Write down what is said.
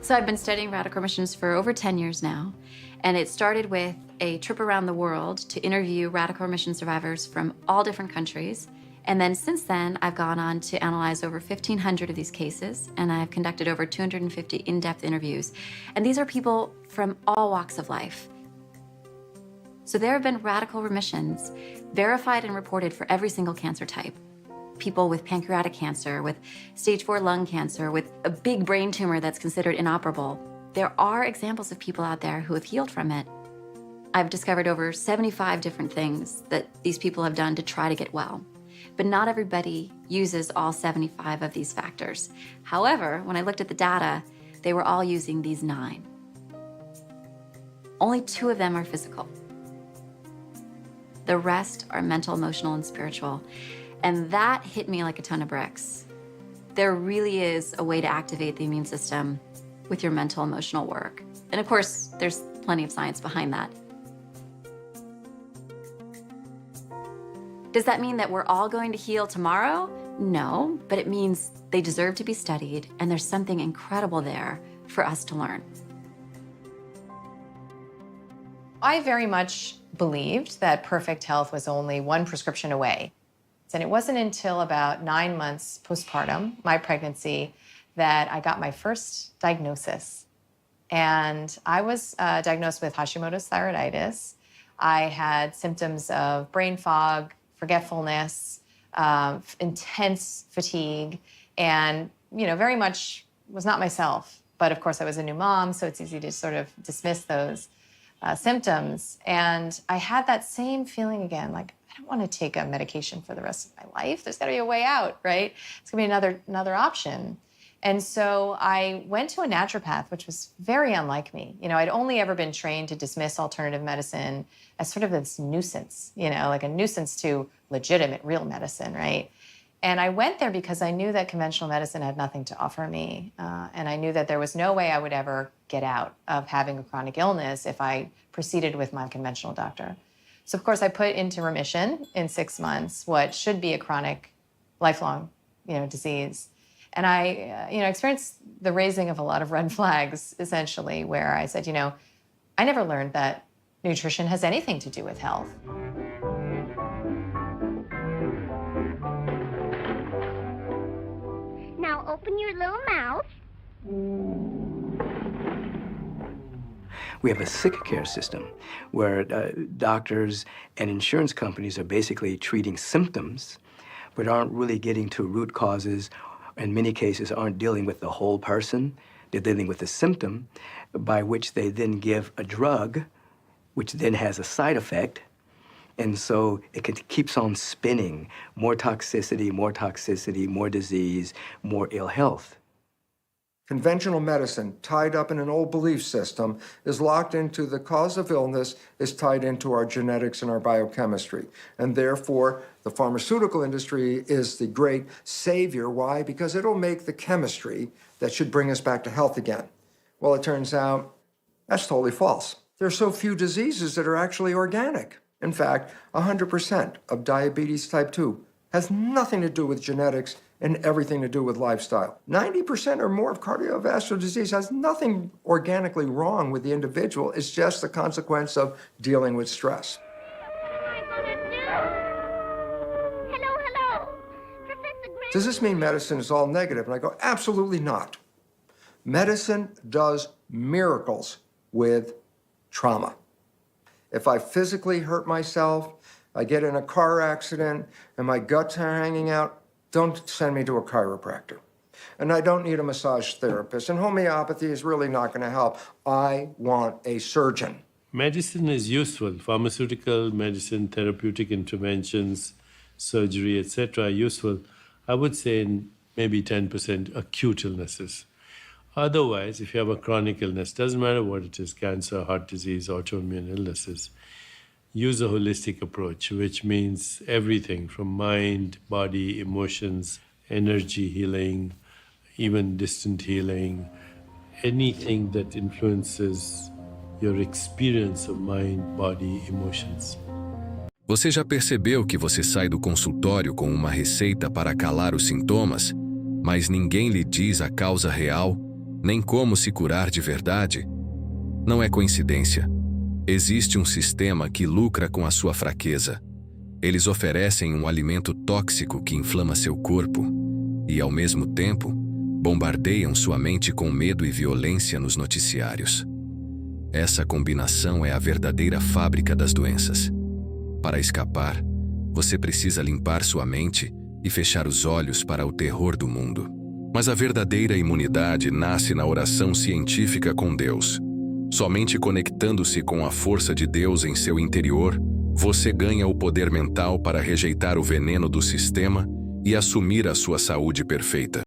So I've been studying radical remissions for over 10 years now, and it started with a trip around the world to interview radical remission survivors from all different countries. And then since then, I've gone on to analyze over 1,500 of these cases, and I've conducted over 250 in-depth interviews. And these are people from all walks of life. So there have been radical remissions verified and reported for every single cancer type. People with pancreatic cancer, with stage 4 lung cancer, with a big brain tumor that's considered inoperable. There are examples of people out there who have healed from it. I've discovered over 75 different things that these people have done to try to get well. But not everybody uses all 75 of these factors. However, when I looked at the data, they were all using these 9. Only 2 of them are physical. The rest are mental, emotional, and spiritual. And that hit me like a ton of bricks. There really is a way to activate the immune system with your mental, emotional work. And of course, there's plenty of science behind that. Does that mean that we're all going to heal tomorrow? No, but it means they deserve to be studied, and there's something incredible there for us to learn. I very much believed that perfect health was only one prescription away. And it wasn't until about 9 months postpartum, my pregnancy, that I got my first diagnosis. And I was diagnosed with Hashimoto's thyroiditis. I had symptoms of brain fog, forgetfulness, intense fatigue, and very much was not myself. But of course, I was a new mom, so it's easy to sort of dismiss those symptoms. And I had that same feeling again, like, I don't want to take a medication for the rest of my life. There's got to be a way out, right? It's going to be another option. And so I went to a naturopath, which was very unlike me. I'd only ever been trained to dismiss alternative medicine as sort of this nuisance, like a nuisance to legitimate, real medicine, right? And I went there because I knew that conventional medicine had nothing to offer me. And I knew that there was no way I would ever get out of having a chronic illness if I proceeded with my conventional doctor. So, of course, I put into remission in 6 months what should be a chronic, lifelong, disease. And I, experienced the raising of a lot of red flags, essentially, where I said, I never learned that nutrition has anything to do with health. Now open your little mouth. We have a sick care system where doctors and insurance companies are basically treating symptoms, but aren't really getting to root causes. In many cases, aren't dealing with the whole person. They're dealing with the symptom, by which they then give a drug, which then has a side effect. And so it keeps on spinning. More toxicity, more disease, more ill health. Conventional medicine, tied up in an old belief system, is locked into the cause of illness, is tied into our genetics and our biochemistry. And therefore, the pharmaceutical industry is the great savior. Why? Because it'll make the chemistry that should bring us back to health again. Well, it turns out that's totally false. There are so few diseases that are actually organic. In fact, 100% of diabetes type 2 has nothing to do with genetics and everything to do with lifestyle. 90% or more of cardiovascular disease has nothing organically wrong with the individual. It's just the consequence of dealing with stress. What am I gonna do? Hello. Professor Grant. Does this mean medicine is all negative? And I go, absolutely not. Medicine does miracles with trauma. If I physically hurt myself, I get in a car accident, and my guts are hanging out, don't send me to a chiropractor. And I don't need a massage therapist. And homeopathy is really not going to help. I want a surgeon. Medicine is useful. Pharmaceutical medicine, therapeutic interventions, surgery, etc. are useful, I would say, in maybe 10% acute illnesses. Otherwise, if you have a chronic illness, doesn't matter what it is, cancer, heart disease, autoimmune illnesses, use a holistic approach, which means everything from mind, body, emotions, energy healing, even distant healing, anything that influences your experience of mind, body, emotions. Você já percebeu que você sai do consultório com uma receita para calar os sintomas, mas ninguém lhe diz a causa real? nem como se curar de verdade? Não é coincidência. Existe um sistema que lucra com a sua fraqueza. Eles oferecem um alimento tóxico que inflama seu corpo e, ao mesmo tempo, bombardeiam sua mente com medo e violência nos noticiários. Essa combinação é a verdadeira fábrica das doenças. Para escapar, você precisa limpar sua mente e fechar os olhos para o terror do mundo. Mas a verdadeira imunidade nasce na oração científica com Deus. Somente conectando-se com a força de Deus em seu interior, você ganha o poder mental para rejeitar o veneno do sistema e assumir a sua saúde perfeita.